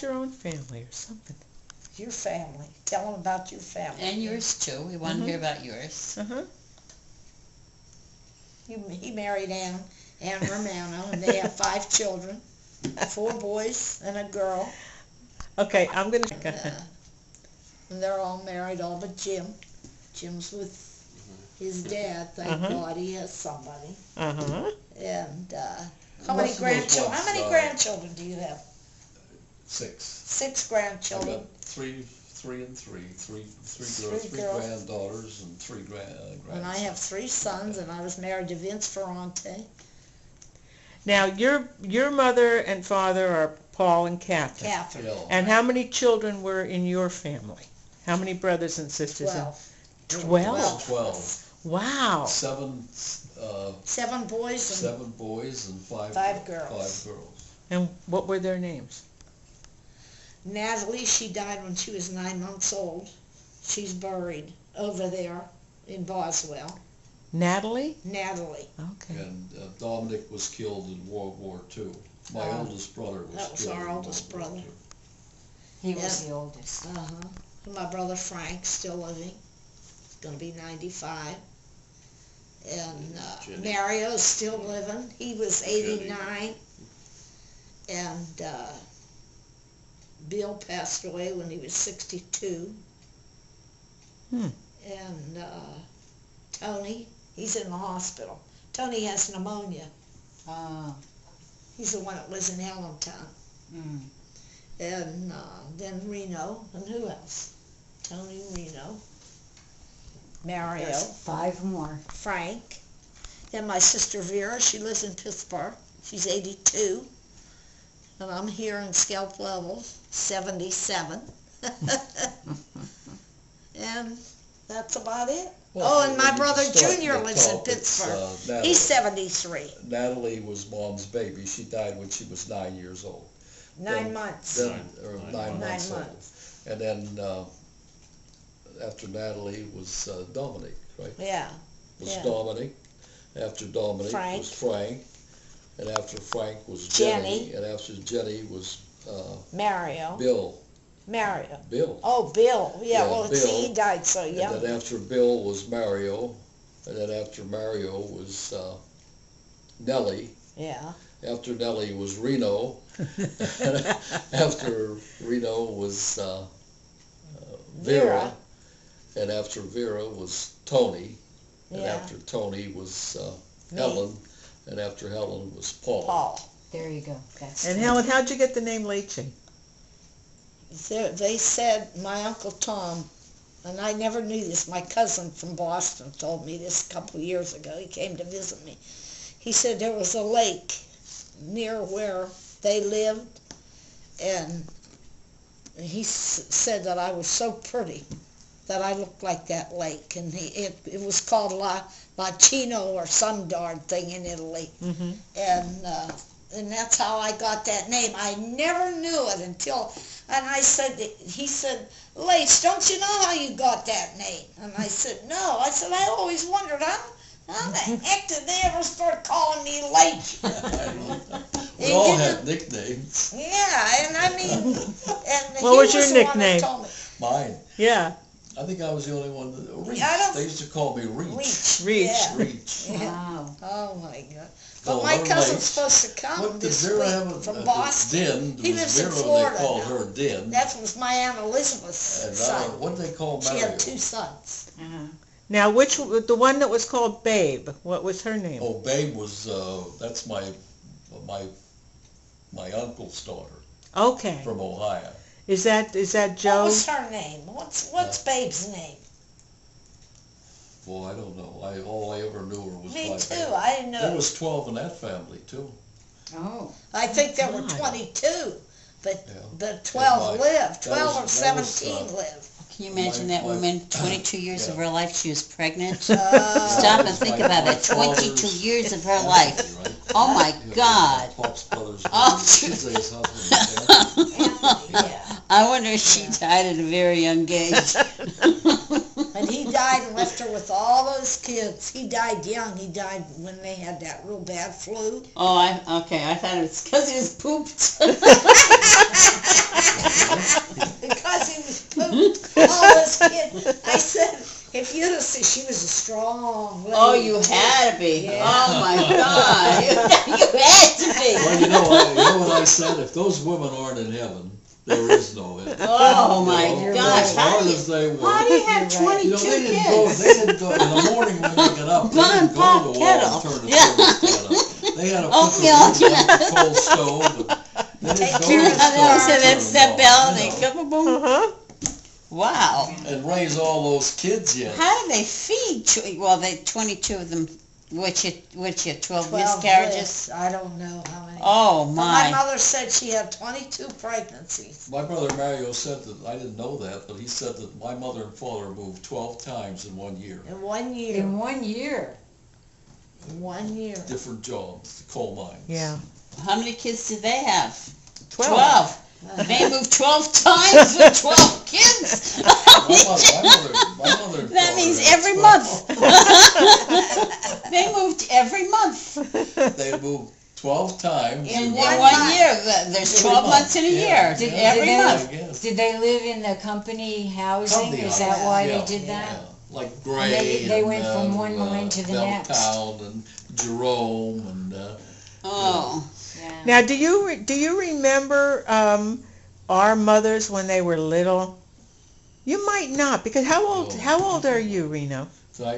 about your own family or something. Your family. Tell them about your family. And yours too. We want to hear about yours. He married Ann Romano, and they have 5 children, 4 boys and a girl. Okay, I'm going to... And they're all married, all but Jim. Jim's with his dad. Thank God he has somebody. And how many grandchildren do you have? 6. 6 grandchildren. I got 3 and 3. Three girls, 3 granddaughters, and 3 grandsons. And I have 3 sons, and I was married to Vince Ferrante. Now, your mother and father are Paul and Catherine. Catherine. And how many children were in your family? How many brothers and sisters? 12. 12. Wow. 7 boys and 5 girls. 5 girls. And what were their names? Natalie, she died when she was 9 months old. She's buried over there in Boswell. Natalie? Natalie. Okay. And Dominic was killed in World War II. My oldest brother was killed. That was our oldest brother. He was the oldest. My brother Frank, still living. He's going to be 95. And Mario's still living. He was 89. And Bill passed away when he was 62. And Tony, he's in the hospital. Tony has pneumonia. He's the one that lives in Allentown. And then Reno, and who else? Tony, Reno, Mario. There's 5 more. Frank. And my sister Vera, she lives in Pittsburgh. She's 82. And I'm here in Scalp Level, 77. And that's about it. Well, and my brother Junior to lives in talk, Pittsburgh. He's 73. Natalie was Mom's baby. She died when she was 9 years old. 9 months. 9 months old. And then after Natalie was Dominic, right? Yeah. Dominic. After Dominic was Frank. And after Frank was Jenny. And after Jenny was Mario. Bill. Bill. Oh, Bill. Yeah, well, Bill. He died so young. And then after Bill was Mario. And then after Mario was Nellie. Yeah. After Nellie was Reno. After Reno was Vera. And after Vera was Tony. And after Tony was Helen. And after Helen was Paul. There you go. And Helen, how'd you get the name Leachy? They said, my Uncle Tom, and I never knew this, my cousin from Boston told me this a couple of years ago. He came to visit me. He said there was a lake near where they lived, and he said that I was so pretty that I looked like that lake, and it was called Lacino or some darn thing in Italy, and that's how I got that name. I never knew it until, and he said, Lace, don't you know how you got that name? And I said, no. I said, I always wondered, how the heck did they ever start calling me Lace? We all had nicknames. Yeah, and I mean, and what was your nickname? Mine. Yeah. I think I was the only one that Reach. They used to call me Reach. Reach. Yeah. Reach. Wow. Oh my God. But my cousin's supposed to come this week from Boston. He lives in Florida. They called her Din. That was my Aunt Elizabeth's son. What did they call Mario? She had 2 sons. Now, the one that was called Babe, what was her name? Oh, Babe was, that's my uncle's daughter. Okay. From Ohio. Is that Joe? What was her name? What's Babe's name? Well, I don't know. All I ever knew her was Me my too. baby. I didn't know. There was 12 in that family too. Oh. I think there were 22, but 12 lived. 12 or 17 lived. Can you imagine that woman, 22 years of her life, she was pregnant? Stop and think about it. 22 years of her life. Oh my God. I wonder if she died at a very young age. And He died and left her with all those kids. He died young. He died when they had that real bad flu. Oh, I thought it was because he was pooped. Because he was pooped. All those kids. I said, if you'd have seen, she was a strong lady. Oh, you had to be. Yeah. Oh my God, you had to be. Well, you know what I said? If those women aren't in heaven, there is no heaven. Oh my You know, gosh, as hard as they were. how do you have You're right. 22 You know, they kids? didn't go in the morning when they get up. They didn't go to the wall and turn the thermostat up. They had to put the Oatmeal, wood on the coal stove. And they Take didn't go care to of the the I stove said and that turn step them bell on, and they you know, go boom. Uh-huh. Wow. and raise all those kids yet. How do they feed? Well, they 22 of them. Which you 12 12 miscarriages. lists. I don't know how many. Oh But my my. mother said she had 22 pregnancies. My brother Mario said that, I didn't know that, but he said that my mother and father moved 12 times in 1 year. In 1 year. In 1 year. In 1 year. Different jobs, the coal mines. Yeah. How many kids did they have? 12. They moved 12 times with 12 kids. My mother and That father means had every 12. month. They moved every month. They moved 12 times. In In one 1 month. year. There's 12 months in a year. Did- Every did they- month. I guess. Did they live in the company housing? Company Is that housing, why yeah, they did that? Yeah, like Gray they and, went from one mine to the next. Belltown and Jerome and, Oh. Yeah. Now, do you remember our mothers when they were little? You might not, because how old are you, Reno? so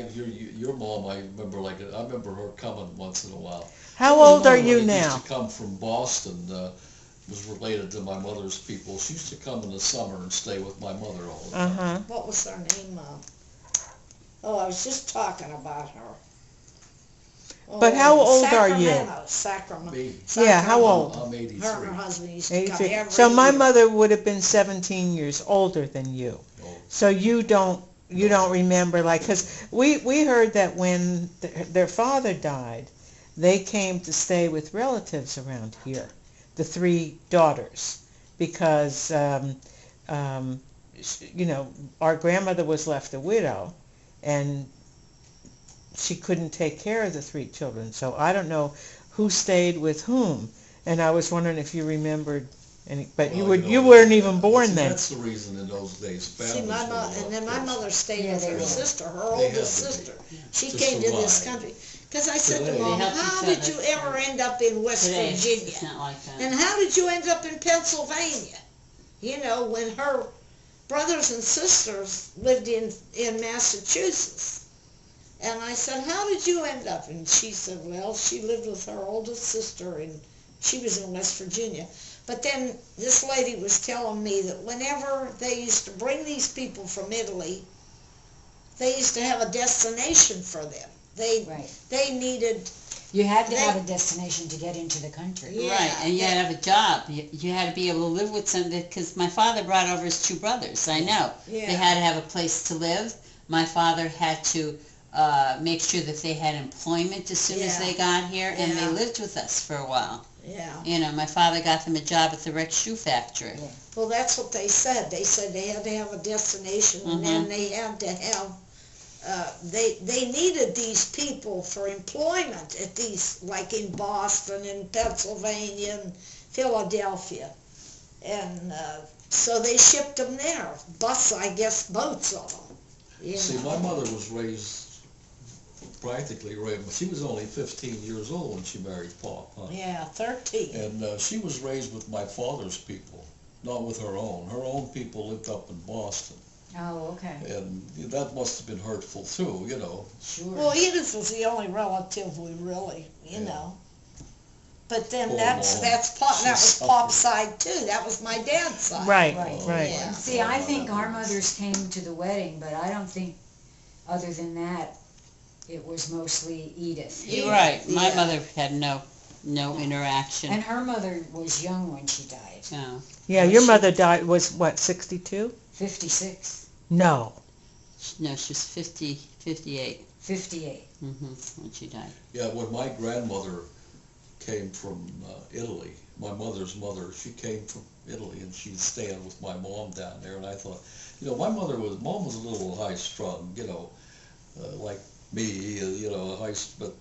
your mom, I remember her coming once in a while. How My old are mother, you when now? Used to come from Boston, was related to my mother's people. She used to come in the summer and stay with my mother all the time. Uh-huh. What was her name, Mom? Oh, I was just talking about her. But how old are you? Sacramento. Me, Yeah, how old? I'm Her 83. and her husband used to come 83. every So my year. mother would have been 17 years older than you. Oh. So you don't remember, like, because we heard that when their father died, they came to stay with relatives around here, the 3 daughters, because our grandmother was left a widow, and she couldn't take care of the 3 children. So I don't know who stayed with whom, and I was wondering if you remembered any. But Well, you weren't even born see, then. That's the reason in those days. See, families my were mother, and then my close. mother stayed Yeah, with they her were. sister, her They oldest had to be. sister. She To came to this survive. country. Because I said to Today- Mom, They helped how each did you other. ever end up in West Today, Virginia? it's not like that. And how did you end up in Pennsylvania? You know, when her brothers and sisters lived in Massachusetts. And I said, how did you end up? And she said, well, she lived with her oldest sister, and she was in West Virginia. But then this lady was telling me that whenever they used to bring these people from Italy, they used to have a destination for them. Right. They needed, You had to have a destination to get into the country. Yeah. Right, and you had to have a job. You had to be able to live with somebody, because my father brought over his 2 brothers, I know. Yeah. They had to have a place to live. My father had to make sure that they had employment as soon as Yeah. they got here, and they Yeah. lived with us for a while. yeah. You know, my father got them a job at the Rex Shoe Factory. Yeah. Well, that's what they said. They said they had to have a destination, and then they had to have, they needed these people for employment at these, like in Boston and Pennsylvania and Philadelphia. And so they shipped them there. I guess boats of them. You See, know. my mother was raised, practically raised, she was only 15 years old when she married Paul. Huh? Yeah, 13. And she was raised with my father's people, not with her own. Her own people lived up in Boston. Oh, okay. And that must have been hurtful too, you know. Sure. Well, Edith was the only relative we really, you Yeah. know. But then Poor that Mom. was She's Pop's side too. That was my dad's side. Right, Right. right. Yeah. See, I think our mothers came to the wedding, but I don't think, other than that, it was mostly Edith. You're right. My Yeah. mother had no interaction. And her mother was young when she died, No. Yeah, your mother died, was what, 62? 56, No. No, she was 58 58. when she died. Yeah, when my grandmother came from Italy. My mother's mother, she came from Italy, and she's staying with my mom down there. And I thought, mom was a little high strung, like me, but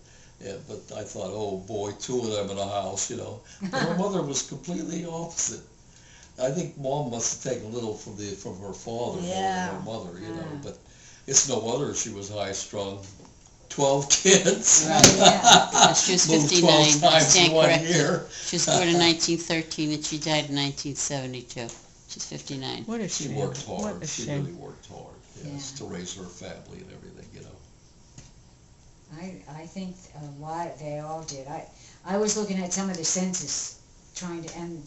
I thought, oh boy, two of them in a house, But her mother was completely opposite. I think Mom must have taken a little from her father more than her mother, But it's no wonder she was high strung. 12 kids. Right. Yeah. She was 59. I stand corrected. Year. She was born in 1913 and she died in 1972. She's 59. What a She shame. worked hard. What a She shame. really worked hard. Yes, to raise her family and everything, I think a lot, they all did. I was looking at some of the census, and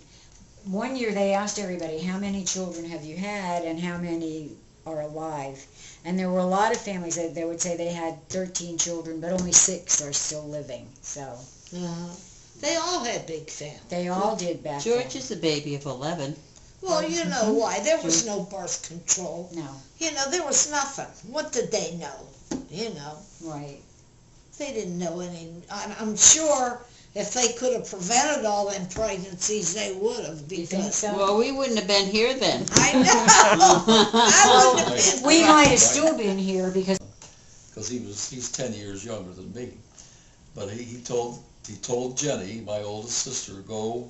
one year they asked everybody, how many children have you had and how many are alive? And there were a lot of families that they would say they had 13 children, but only 6 are still living. So They all had big families. they all did back George then. is a baby of 11. Well, you know why. There was no birth control. No, There was nothing. What did they know? right. They didn't know any. I'm sure if they could have prevented all them pregnancies, they would have. Do you think so? Well, we wouldn't have been here then. I know. I wouldn't have been. We might have still been here because he's 10 years younger than me. But he told Jenny, my oldest sister, go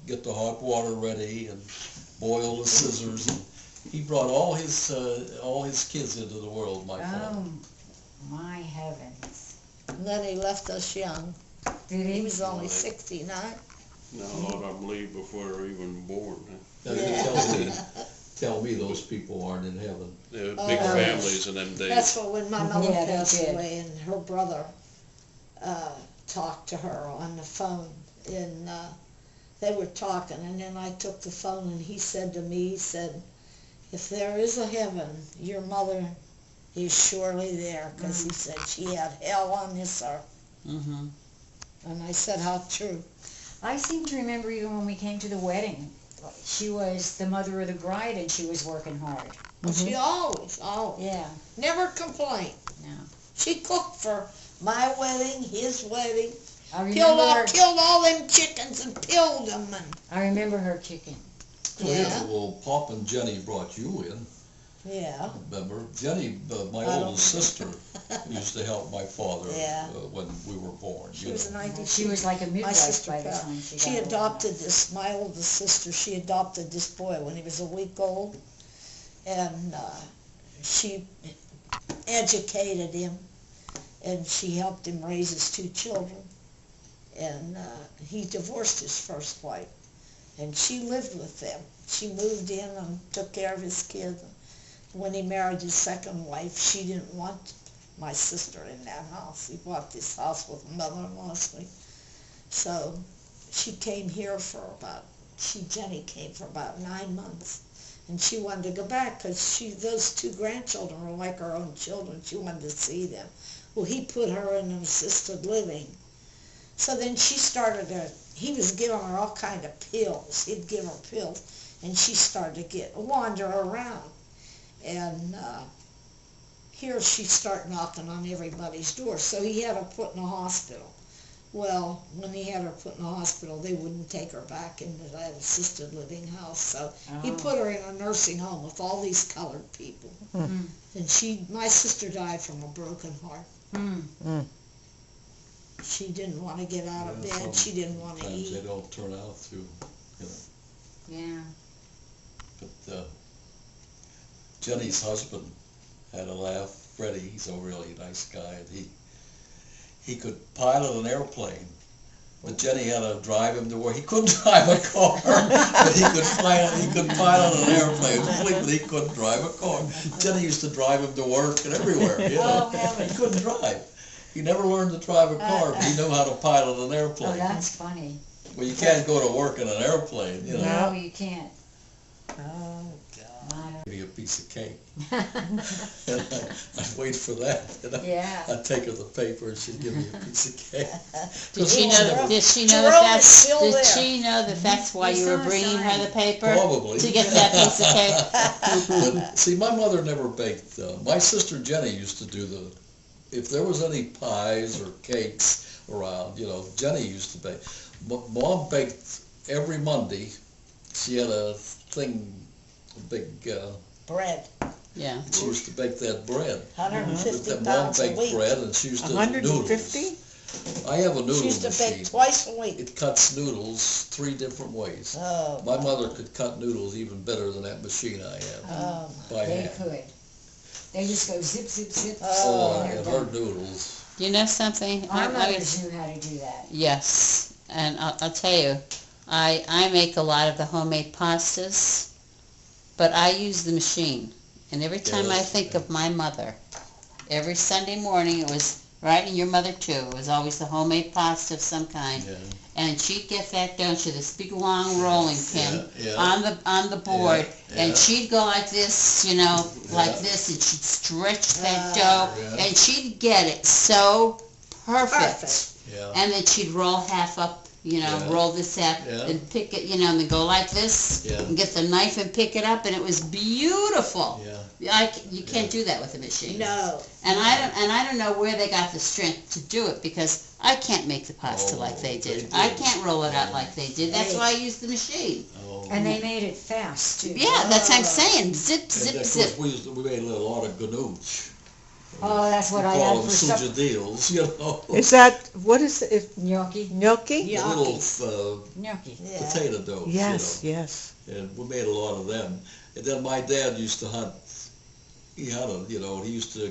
get the hot water ready and boil the scissors. And he brought all his kids into the world, my father. oh my heavens. And then he left us young. Did He he? was only 69. No, a lot of them leave before they're even born. Now, you tell me those people aren't in heaven. They're big Oh. families in them days. That's what when my mother Yeah, they passed did. away and her brother talked to her on the phone, and they were talking, and then I took the phone and he said to me, if there is a heaven, your mother is surely there, because he said she had hell on this earth. Mm-hmm. And I said, how true. I seem to remember even when we came to the wedding, she was the mother of the bride and she was working hard. She always, Yeah, never complained. no. She cooked for my wedding, his wedding, I killed all them chickens and peeled them, and I remember her kicking. Yeah. Well, Pop and Jenny brought you in. yeah. Remember, Jenny, my I don't oldest sister, used to help my father Yeah. when we were born. She was 90. She was like a My midwife sister, by the time she got she older. adopted this, my oldest sister, she adopted this boy when he was a week old, and she educated him, and she helped him raise his 2 children, and he divorced his first wife, and she lived with them. She moved in and took care of his kids. When he married his second wife, she didn't want my sister in that house. He bought this house with mother-in-law. So she came here Jenny came for about 9 months. And she wanted to go back because those 2 grandchildren were like her own children. She wanted to see them. Well, he put her in an assisted living. So then she he was giving her all kind of pills. He'd give her pills. And she started to wander around. And here she started knocking on everybody's door. So he had her put in a hospital. Well, when he had her put in a hospital, they wouldn't take her back into that assisted living house. So he put her in a nursing home with all these colored people. Mm. And my sister died from a broken heart. Mm. She didn't want to get out of bed. She didn't want to Sometimes they eat. don't turn out to, Yeah. But Jenny's husband had a laugh. Freddie, he's a really nice guy, and he could pilot an airplane. But Jenny had to drive him to work. He couldn't drive a car, but he could pilot an airplane. But he couldn't drive a car. Jenny used to drive him to work and everywhere. Oh, heavens. He couldn't drive. He never learned to drive a car, but he knew how to pilot an Oh, airplane. that's funny. Well, you can't go to work in an airplane, No, you can't. Oh, God. Give me a piece of cake. And I'd wait for that. Yeah. I'd take her the paper and she'd give me a piece of cake. Did she know Jerome- that Jerome is still there. she know that that's why you were He's on bringing her sign. the paper? Probably. To get that piece of cake? But, see, my mother never baked. My sister Jenny used to do if there was any pies or cakes around. You know, Jenny used to bake. Mom baked every Monday. She had a thing, a big. Bread. Yeah. She used to bake that bread. 150 Mom pounds a baked week. bread, and she used to 150? noodles. I have a noodle She used to machine. bake twice a week. It cuts noodles 3 different ways. Oh, My mother could cut noodles even better than that machine I have. oh, By They hand. could. They just go zip, zip, zip. Oh, and and they're her done. noodles. You know something? Our mothers knew how to do that. Yes, and I'll tell you, I make a lot of the homemade pastas, but I use the machine. And every time I Yes. think of my mother, every Sunday morning it was, right, and your mother too, it was always the homemade pasta of some kind. Yeah. And she'd get that down to this big long rolling pin Yeah, on the board, yeah. and she'd go like this, you know, like Yeah. this, and she'd stretch that Ah. dough, Yeah. and she'd get it so perfect. perfect. Yeah. And then she'd roll half up, you know, Yeah. roll this half, Yeah. and pick it, you know, and then go like this, Yeah. and get the knife and pick it up, and it was beautiful. Yeah. You can't do that with a machine. No. And I don't know where they got the strength to do it, because I can't make the pasta Oh, like they they did. did. I can't roll it out like they did. That's Hey. why I use the machine. Oh. And they made it fast, too. Yeah, that's what I'm saying. Zip, And zip, of zip. course, we made a lot of ganoush. Oh, that's what I Call had them for supper. sujadils, you know. Is that, what is it? Gnocchi. Gnocchi? Yeah. The little Gnocchi. Yeah. potato dough. Yes, You know. yes. And we made a lot of them. And then my dad used to hunt. He hunted, you know, and he used to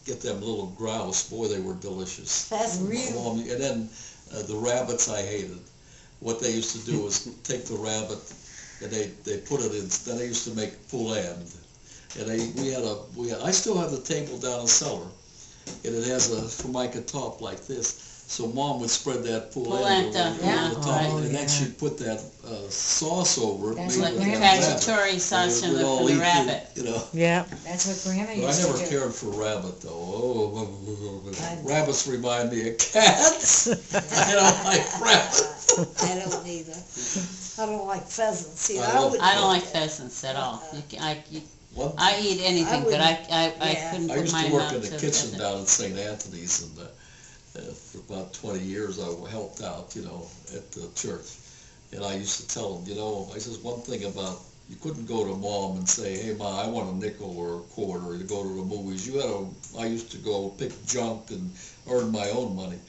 get them little grouse. Boy, they were delicious. Pheasant. And then the rabbits I hated. What they used to do was take the rabbit and they put it in. Then they used to make poulet. And I still have the table down in the cellar, and it has a formica top like this. So Mom would spread that poulet Polenta, over yeah. the top, Oh, and then yeah. she'd put that sauce over it. That's made what with Grandma that did. rabbit. Cacciatore sauce And from we'd the, all from the eat rabbit. You know. Yeah. That's what Grandma But I used never to do. cared for rabbit though. Rabbits remind me of cats. I don't like rabbits. I don't either. I don't like pheasants. See, I don't- I don't like pheasants at all. I eat anything, but I yeah. couldn't I put used my to work mouth in to the a kitchen pheasant. down in St. Anthony's, and for about 20 years I helped out, you know, at the church. And I used to tell them, you know, I says one thing about, you couldn't go to Mom and say, hey Ma, I want a nickel or a quarter to go to the movies. I used to go pick junk and earn my own money.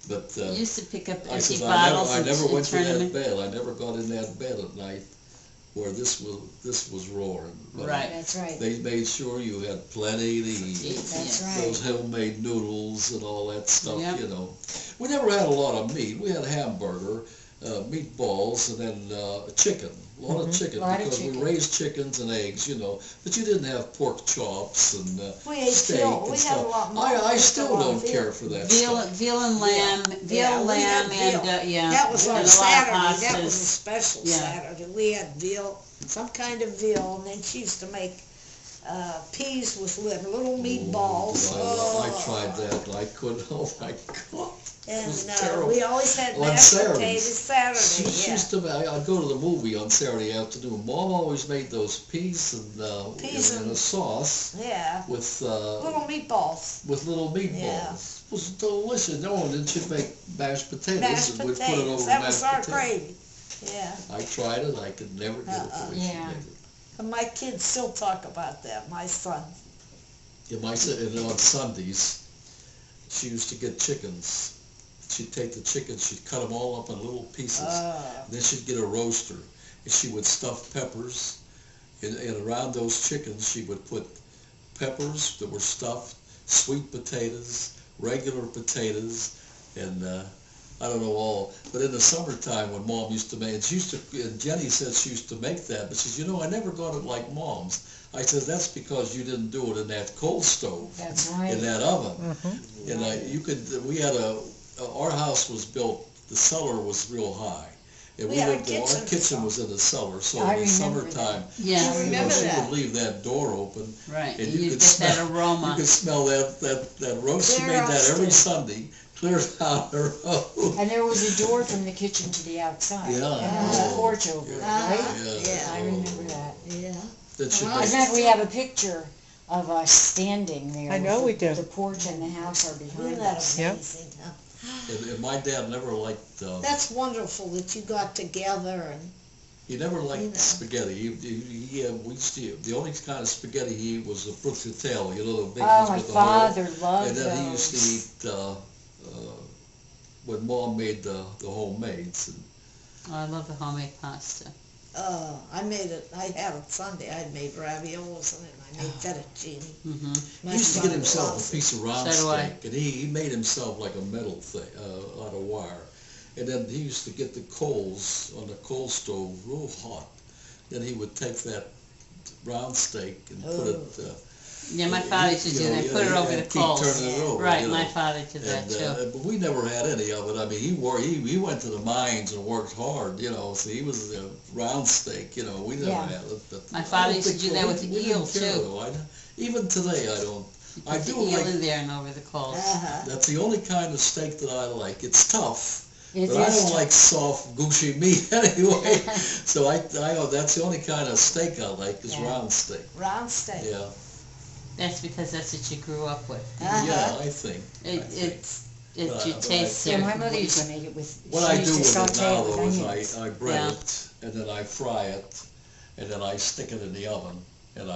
But You used to pick up I empty says, bottles I never and went to turn them that in. bed. I never got in that bed at night where this was roaring. But Right. That's right. They made sure you had plenty to eat. That's Yeah. right. Those homemade noodles and all that stuff, Yep. you know. We never had a lot of meat. We had a hamburger, meatballs, and then chicken. A lot of chicken, Lot of because chicken. we raised chickens and eggs, you know. But you didn't have pork chops and We ate steak veal. and We stuff. had a lot more. I We still had a lot don't of veal. care for that Veal, stuff. veal and lamb, Yeah, we had and veal. yeah. That was and on a lot of Saturday. That was a pastas. special Yeah. Saturday. We had veal, some kind of veal, and then she used to make peas with little meatballs. Oh, I tried that and I couldn't. Oh my God. And was terrible. we always had On mashed Saturdays. potatoes Saturday. She Yeah. used to. I'd go to the movie on Saturday afternoon. Mom always made those peas and Peas and a and- sauce Yeah. with Little meatballs. little meatballs. Yeah. It was delicious. No, and then she'd make mashed potatoes Mashed and we'd put it potatoes. over That mashed was our potatoes. gravy. Yeah. I tried it. I could never get it the way she Yeah. made it. And my kids still talk about that, my son. Yeah, and on Sundays, she used to get chickens. She'd take the chickens, she'd cut them all up in little pieces. Then she'd get a roaster, and she would stuff peppers. And around those chickens, she would put peppers that were stuffed, sweet potatoes, regular potatoes, and I don't know all. But in the summertime, when Mom used to make, and Jenny said she used to make that, but she says, you know, I never got it like Mom's. I said, that's because you didn't do it in that coal stove, That's right. in that oven. Mm-hmm. And we had our house was built, the cellar was real high. And We had a our kitchen kitchen was in the cellar, so I in the remember summertime, Yeah, You remember she that? would leave that door open, right. and You you get could that smell, aroma. you could smell that roast. She Clear made that every upstairs. Sunday, clear out her road. And there was a door from the kitchen to the outside. Yeah. And there was a porch over it, right? Yeah. I remember that. Yeah. That she Well, made. In fact, we have a picture of us standing there. I know with we do. The porch and the house are Isn't behind that us. Yep. amazing, huh? And my dad never liked, That's wonderful that you got together and, he never liked You know. spaghetti. We used to, the only kind of spaghetti he ate was the bruschetta, you know, the big Oh, ones my with the hole. father loved And then he used those. to eat, when Mom made the homemades. And Oh, I love the homemade pasta. I had it Sunday, I made raviolis in it, and I made fettuccine. Mm-hmm. he used to get himself a piece of round So do I. steak, and he made himself like a metal thing, out of wire. And then he used to get the coals on the coal stove real hot. Then he would take that round steak and put it, Yeah, my father used to do that. Put it over the keep coals. turning it over, Right, you my know. father did that And, too. but we never had any of it. I mean, he went to the mines and worked hard, you know, so he was a round steak, you know, we never Yeah. had it. But My I father don't used to think do so. that with We eel, didn't care, too. though. Even today, I don't. I Put the do eel like, in there and over the coals. that's the only kind of steak that I like. It's tough. It But I is don't tough. like soft, gushy meat anyway. So that's the only kind of steak I like is Yeah. round steak. Round steak. Yeah, That's because that's what you grew up with. yeah, I think. It But you I- taste Yeah, it. my mother used to make it with, What she I do used to with it saute now it with though is onions. I bread Yeah. it and then I fry it and then I stick it in the oven and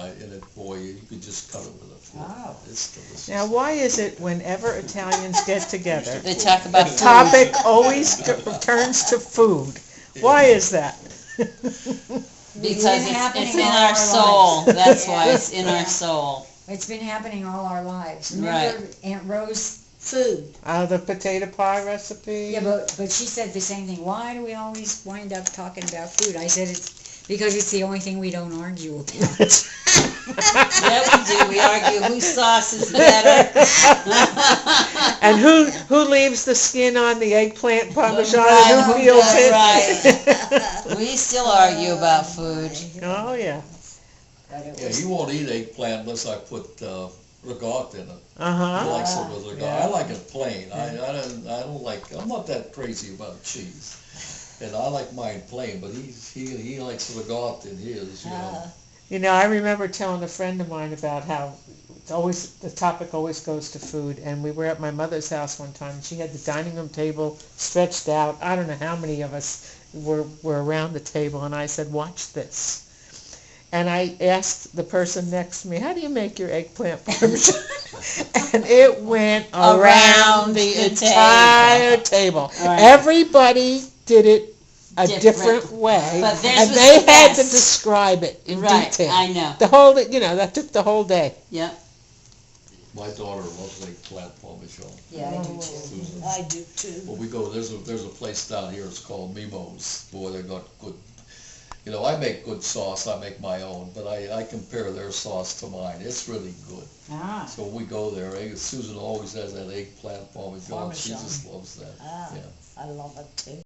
boy, you could just cut it with a fork. Oh. It's delicious. Now, why is it whenever Italians get together, They talk about the food. topic always turns to food? Why is that? Because happening it's in all our our soul. lives. That's why Yeah. it's in our soul. It's been happening all our lives. Remember Aunt Rose? Food. The potato pie recipe? Yeah, but she said the same thing. Why do we always wind up talking about food? I said it's because it's the only thing we don't argue about. Yeah, we do. We argue whose sauce is better. And who leaves the skin on the eggplant parmesan Right, and who peels it? right. We still argue about food. Oh, yeah. But it Yeah, was, he won't eat eggplant unless I put ragout in it. He Uh-huh. likes it with ragout. Yeah. I like it plain. I don't like. I'm not that crazy about cheese, and I like mine plain. But he likes ragout in his. You know. You know, I remember telling a friend of mine about how the topic always goes to food, and we were at my mother's house one time, and she had the dining room table stretched out. I don't know how many of us were around the table, and I said, watch this. And I asked the person next to me, how do you make your eggplant parmesan? And it went around the entire table. Right. Everybody did it a different way, But theirs and was they the had to best. describe it in Right, detail. I know. The whole, that took the whole day. Yep. My daughter loves eggplant parmesan. yeah, I do too. Susan. I do too. Well, we go. There's a place down here. It's called Mimo's. Boy, they got good. You know, I make good sauce. I make my own, but I compare their sauce to mine. It's really good. Ah. So when we go there, Susan always has that eggplant parmesan. She Parmesan. just loves that. Ah, Yeah. I love it too.